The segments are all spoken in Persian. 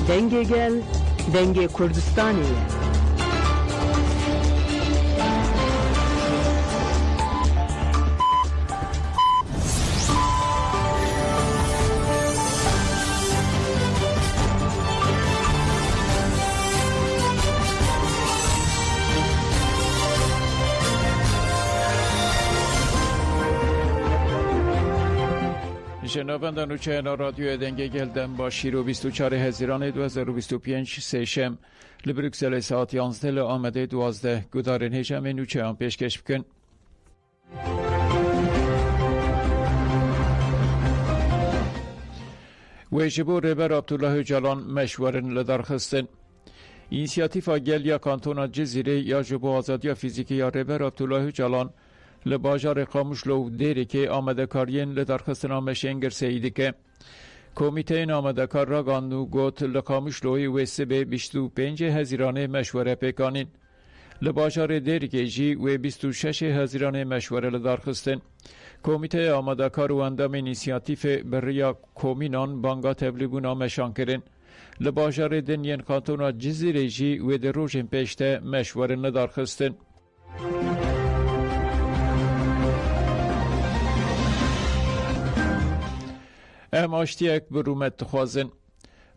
دنگ گل دنگ کردستانیه. شنوندگان چینل رادیو دنگ گلدن با شیر و 24 هزیران 2025 سهشنبه لبروکسل ساعت 11 آمده 12 گدارن هجم نوچه هم پیشکش بکن. ویجبو رهبر عبدالله جلان مشورن لدرخستن. اینسیاتیف گل یا کانتون جزیره یا جبو آزادی فیزیکی یا رهبر عبدالله جلان لباجار قاموشلو دیری که آمده کارین لدرخستن آمشنگر سیدی که کمیته این آمده کار را گاندو گوت لقاموشلوی ویسه به 25 هزیرانه مشوره پیکانین لباجار دیری که جی و 26 هزیرانه مشوره لدرخستن کمیته آمده کار و اندام اینیسیاتیف بریا کومینان بانگا تبلیبون آمشان کرن لباجار دنین کانتون جزیره جی و در روژن پیشته مشوره لدرخستن ام آشتی برومت تخوازن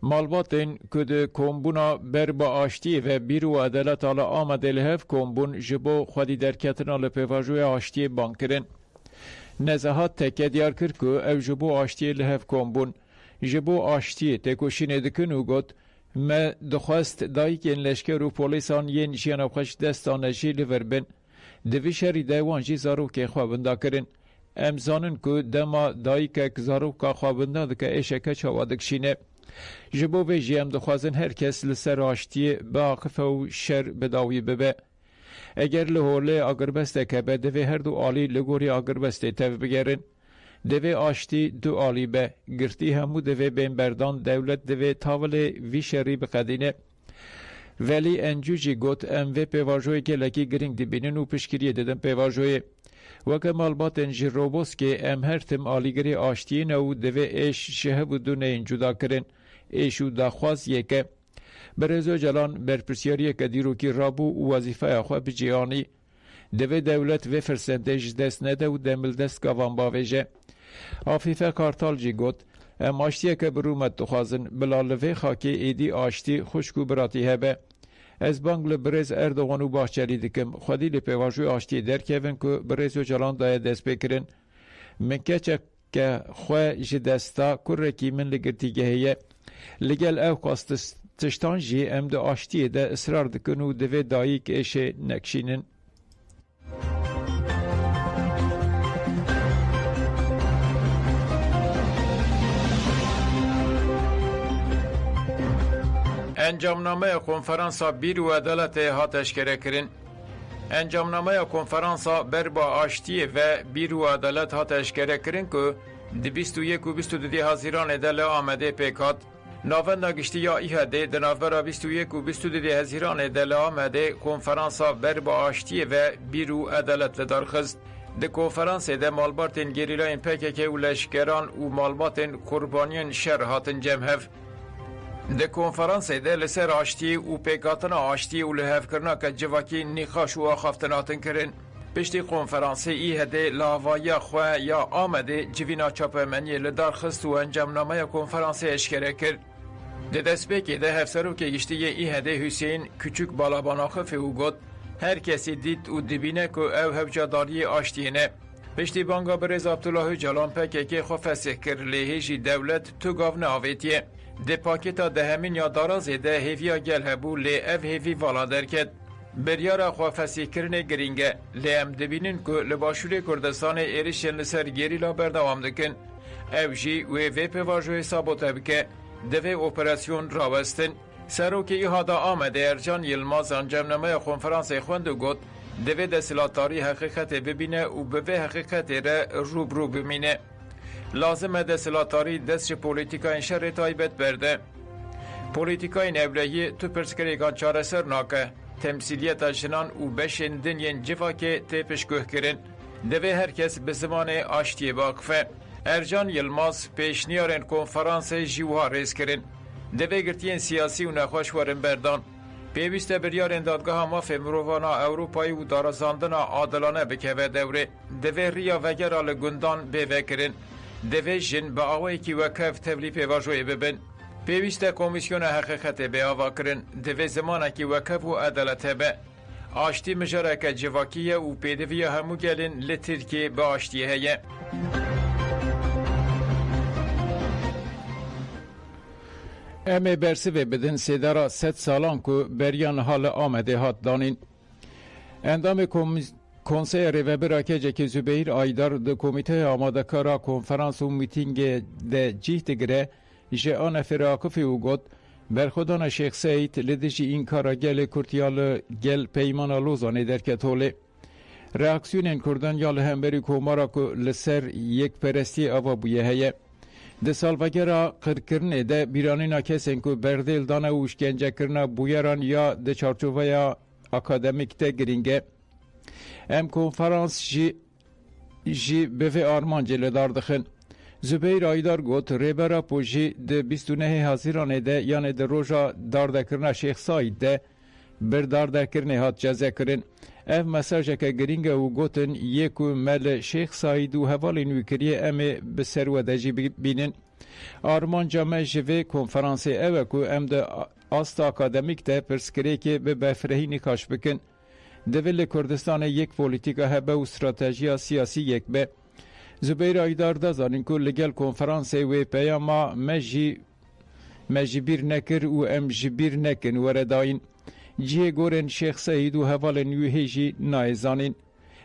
مالباتین که ده کمبونا بر با آشتی و بیرو عدالت آلا آمده لحف کمبون جبو خودی درکتن آلا پیواجوی آشتی بانکرن نزهات تکه دیار کرد که او جبو آشتی لحف کمبون جبو آشتی تکوشین دکن و گد ما دخواست دایی که این لشکر و پولیسان ین جیان خوش دستان جی لوربن دوی شری دیوان زارو که خوابنده کرن امزانن که دما دایی که زارو که خوابنده دکه ایشه چاوادک شینه جبو به جیم دخوازن هر کس لسر آشتی باقف و شر بداوی ببه اگر لحوله آگربسته که به دوی هر دو آلی لگوری آگربسته تف بگرن دوی آشتی دو آلی به گرتی همو دوی بین بردان دولت دوی تاول وی شری بقدینه ولی انجوجی گوت اموی پیواجوی که لکی گرینگ دی بینن و پشکریه دادن پیواجوی وکه مالبات انجی روبوس که ام هر تم آلیگری آشتی نو دوی ایش شه بودونه این جدا کرن ایشو داخواست یکه برزو جلان برپرسیاری که دیرو کی رابو و وظیفه اخواه بجیانی دوی دولت و فرسنتج دست نده و دمل دست گوان باویجه آفیفه کارتال جی گوت ام آشتی که برومت دخوازن بلالوی خاکی ایدی آشتی خوشکو براتی هبه از بانگل برز اردوغان و باحچلی دکم خودی لپیواجوی آشتی درکوین که برزو جلان دای دست بکرن منکه چه که خواه جدستا کرکی من لگرتیگه هیه لگل او قاست تشتان جی ام ده آشتی ده اصرار دکن و دوی دایی که ایشه نکشینن انجامنامه کنفرانس بیر و عدالت هاتش کرن انجامنامه کنفرانس بر با آشتی و بیر و عدالت هاتش کرن که 21 و 22 هزیران دل آمده پیکات ناون نگشتی یا ایهده دنافبرا 21 و 22 هزیران دل آمده کنفرانس بر با آشتی و بیر و عدالت لدارخست ده کنفرانس ده مالباتن گریلاین پکک و لشکران و مالباتن قربانیان شر هاتن جمهف ده کنفرانس ده لسر آشتی و پیکاتنا آشتی و لحف کرنا که جواکی نیخاش و آخافتناتن کرن پشتی کنفرانس ایه ده لاوایی خواه یا آمده جوینا چاپمنی لدارخست و انجامنامه کنفرانس اشکره کرد ده دست بکی ده هفسرو که گشتی ایه ده حسین کچک بالاباناخف و گد هر کسی دید و دبینه که او هفجاداری آشتینه پشتی بانگا برز عبدالله جلان پکه که خو فسخ کر لیهیجی دولت تو گاون آویتیه ده پاکتا ده همین یادارازی ده هیویا گل هبو لی اف هیوی والا درکد بریارا خو فسخ کرنه گرینگه لی ام دبینن که لباشور کردستان ایریشن لسر گریلا بردوام دکن او جی و وی پیواجوی سابوته بکه دوی اپراسیون راوستن سرو که ایهادا آمده ارجان یلماز انجامنامه کنفرانس خوند و گد دوی دستلاتاری حقیقت ببینه و به حقیقت را روبرو بمینه لازمه دستلاتاری دست پولیتیکای شر تایبت برده پولیتیکای نولهی تو پرسکریگان چاره سر ناکه تمثیلیت جنان و بشندن ین جفا که تیپشگوه کرن دوی هر کس به زمان آشتی باقفه ارجان یلماز پیشنیارن کنفرانس جیوها ریز کرن دوی گرتین سیاسی و نخوش ورن بردان. پیوسته بریار دادگاه ماف مرووانا اوروپایی و دارزاندنا عادلانه بکه دوره. دوی ریا وگر آل گندان بیوکرن. دوی جن با آوه کی وکف تولی پیواجوی ببن. پیوسته کمیسیون حقیقت به آوا کرن. دوی زمانه کی وکف و عدالت به. آشتی مجرک جواکیه و پیدوی همو گلن لترکی به آشتی هیه. ام برسوه بدن سیدارا 100 سالان که بریان حال آمده هات دانین. اندام کنسه ریوبرا که زبیر آیدار ده کمیته آماده کارا کنفرانس و میتینگ ده جیت گره جه آن فراقفی او گد برخودان شیخ سید لدجی این کارا گل کرتیال گل پیمانا لوزانه در کتوله. reaksiyon کردن یا لهمبری کومارا که لسر یک پرستی آوا بویه هیه. ده سالوگرا قرکرنه ده بیرانینا کسین که بردیل دانه و اشکنجه کرنه بویران یا ده چارچوبه یا اکادمیک ده گرینگه. ام کنفرانس جی به آرمان جله داردخن. زبیر آیدار گوت ریبرا پوشی ده 29 حاضرانه ده یعنی ده روژا دارده کرنه شیخ ساید ده بر دارده کرنه هات جزه کرن. اف مساجه که گرینگه و گوتن یکو مل شیخ ساید و حوالی نوکریه امه به سروده جی بینن. آرمان جامعه جوه کنفرانس اوه که ام ده آست اکادمیک ده پرسکره که به بفرهی نکاش بکن. دویل کردستان یک پولیتیکا هبه و استراتژیا سیاسی یک به. زبیر آیدار دازانین که لگل کنفرانس و پیاما مجبیر نکر و ام جبیر نکن ورداین. جیه گورن شیخ سعید و حوال نیوهی جی نایزانین.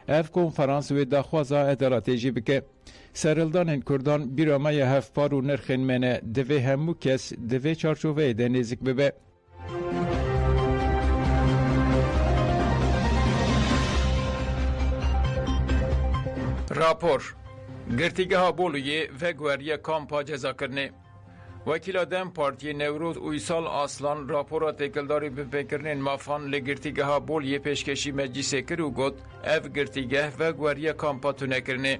اف کنفرانس و دخوازا ادالت جی بکه. سرلدان کردان بیرامای هفپار و نرخین منه دوی همو کس دوی چارچوه ده نزک ببه. راپور گرتیگه ها بولویه و گوریه کامپا جزا کرنه. وکیل دم پارتی نوروز اویسال اصلان راپورا تکلداری بپکرنین مافان لگرتیگه ها بولیه پیشکشی مجلسه کرو گوت اف گرتیگه و گوریه کامپا تونه کرنه.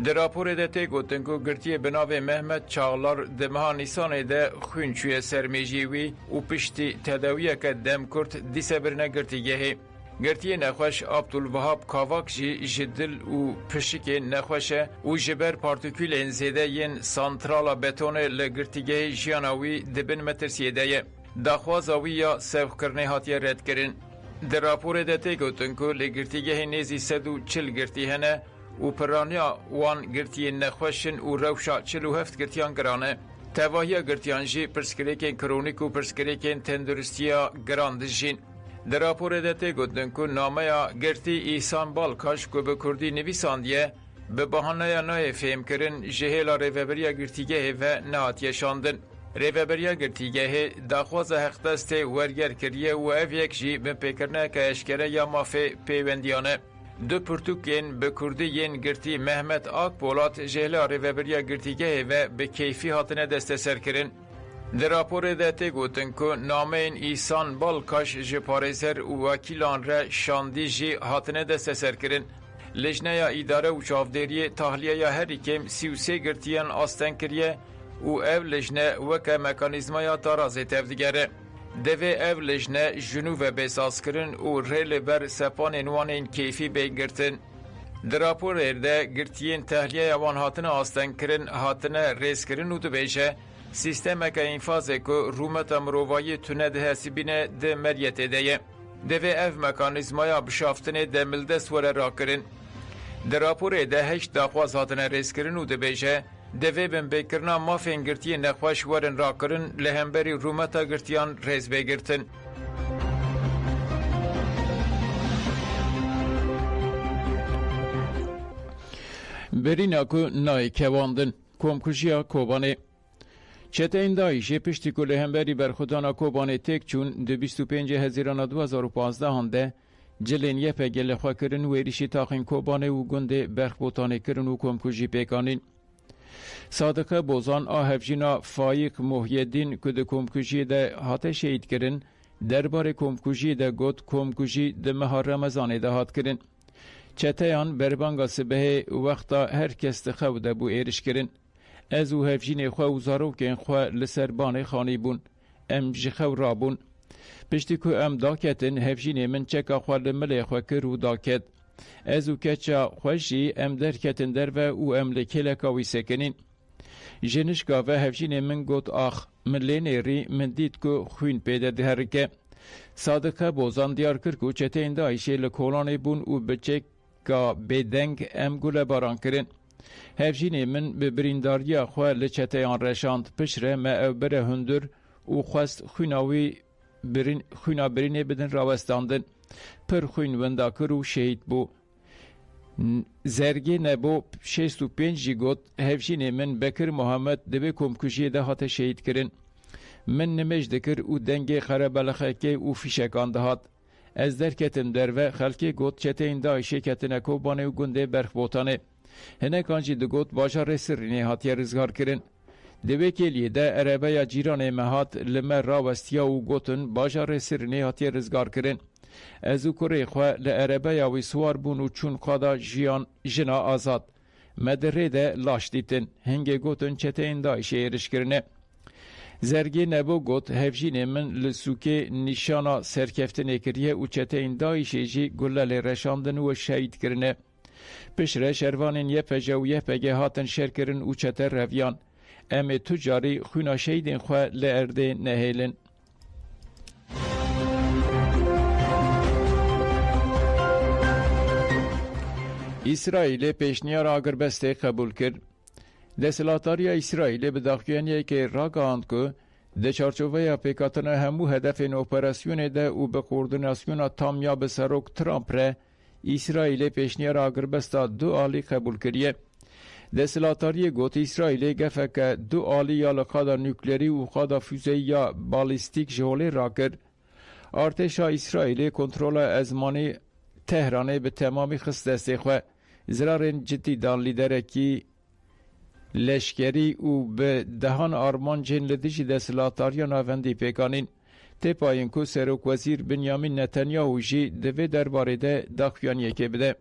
در راپور ده تی گوتن که گرتیه بناو محمد چاغلار ده مها نیسان ده خونچوی سرمیجیوی و پشتی تداویه که دم کرد دیسه برنه گرتیگه هی. گرتیه نخوش عبدالوهاب کاواک جی جدل و پشک نخوشه و جبر پارتیکول انزیده ین سانترالا بتون لگرتیگه جیاناوی دبن مترسیده یه. داخوازاوی یا سوخ کرنه هاتیه رد کرن. در راپور ده تی گوتن که لگرتیگه نیزی 140 گرتی هنه و پرانیا وان گرتیه نخوشن و روشا 47 گرتیان گرانه. تواهی گرتیان جی پرسکریکین کرونیک و پرسکریکین تندرستیا گراندجین. در راپور دته گفتن که نامه گرتی ایسان بالکاش که به کردی نویساندیه به بهانه نای فهم کرن جهیلا ریوبریا گرتیگه و نهاتیه شاندن. ریوبریا گرتیگه داخواز حق دست ورگر کریه و اف یک جی به پیکرنه که اشکره یا مافه پیوندیانه. دو پرتوکین به کردی ین گرتی محمد آک بولات جهیلا ریوبریا گرتیگه و به کیفی هاتنه دست سر کرن. در راپور دته گوتن که نامه این ایسان بالکاش جپارزر و وکیلان را شاندی جی هاتنه دست سر کرن. لجنه یا اداره و چافداری تحلیه یا هر کم 33 گرتیان آستن کریه و او لجنه وکه مکانیزما یا تارازه تفدیگره. دوی او لجنه جنوب بساز کرن و ریل بر سپان انوان این کیفی بگرتن. در راپور ارده گرتیین تحلیه وان هاتنه آستن کرن هاتنه ریز کرن و دو بیشه سیستم که انفاظه که رومت مروایی تونه ده حسیبینه ده مریت ده دوی اف مکانیزمایا بشافتنه ده ملدست وره را کرن. در راپور ده 8 داخواز هاتنه ریز کرن و ده بیشه دوی بین بکرنا مافین گرتی نخواش ورن را کرن لهمبری رومت گرتیان ریز بگرتن. برینا که نای کواندن کمکشیا کوبانه چته این دایشه پشتی که لهمبری برخودانا کوبانه تک چون 25 هزیران 2015 هنده جلین یه پگل خواه کرن و ایریشی تاقین کوبانه و گنده برخبوتانه کرن و کمکشی پیکانین. صادقه بوزان آهفجینا فایق محیدین که ده کمکشی ده هاته شهید کرن درباره کمکشی ده گوت کمکشی ده ماه رمضان ده هات کرن. چته آن بربانگا سبه وقتا هر کس ده خود بو ایرش کرن. از او هفجین خواه و زارو که این خواه لسربان خانی بون. ام جخو رابون پشتی که ام داکتن هفجین من چکا خوال ملی خوکر و داکت از او کچا خوشی ام درکتن در و او ام لکلکاوی سکنین جنشگا و هفجین من گوت آخ من لینیری من دید که خوین پیدا دهرکه صادقه بوزان دیار کرد که چته این دایشه لکولانه بون و بچه که بدنگ ام گوله باران کرن هفجین من به برینداری خواه لچته آن رشاند پشره ما او بره هندر و خواست خوینا برینه بدن راوستاندن پر خوین ونداکر و شهید بو زرگی نبو 65 گوت هفجین من بکر محمد دبی کمکشی ده هات شهید کرن من نمش دکر او دنگ خرابلخه که او فیشکان دهات از درکتم در و خلکی گوت چته این دایشه کتنه کوبانه و گنده برخ بوتانه هنه کانجی دو گوت باجار سرینه هاتی رزگار کرن دوی کلیه ده عربه یا جیران مهات لمر راوستیا و گوتن باجار سرینه هاتی رزگار کرن از او کره خواه لعربه یا وی سوار بون و چون قادا جنا آزاد مدره ده لاش دیتن هنگه گوتن چته این دایشه ایرش کرنه زرگی نبو گوت هفجین من لسوکه نشانا سرکفتنه کریه و چته این دایشه جی گلل رشاندن و شهید کرنه پشره شروانین یه پجه و یه پگه هاتن شر کرن و چته رویان ام تجاری خونا شهیدین خواه لعرده نهیلن اسرائیل پیشنیار آگربسته قبول کرد. دستلاتاری اسرائیل به داخلیه که راگاند که ده چارچوبه پیکاتن همو هدف این اپراسیون ده و به کوردیناسیون تامیا به سروک ترامپ ره اسرائیل پیشنیار آگربسته 2 آلی قبول کریه. دستلاتاری گوت اسرائیل گفه که 2 آلی یا لقادا نوکلری و قادا فوزی یا بالیستیک جوله را کرد. ارتشا اسرائیل کنترل ازمانی تهرانه به تمامی خست دسته خواه زرارین جدی دان لیدرکی لشکری و به دهان آرمان جن لدیجی دستلاتاریا ناوندی پیکانین تپاین که سروک وزیر بنیامین نتانیاهو جی دوی درباره ده داخویانیه که بده.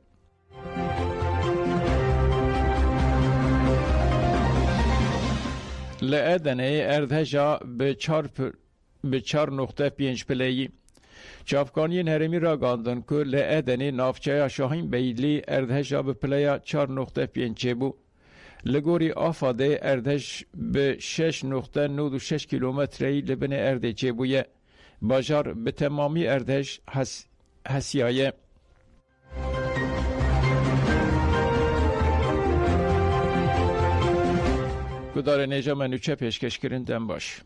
لعدنه اردهجا به 4.5 پلیی چافکانین هرمی را گاندن که لعدنی نافچه شاهین بیلی اردهجا به پلیا 4.5 بو لگوری آفاده اردهج به 6.96 کیلومتری لبن اردهچه بویه باجار به تمامی اردهج حسیایه کدار نیجا منوچه پیشکش کرندن باش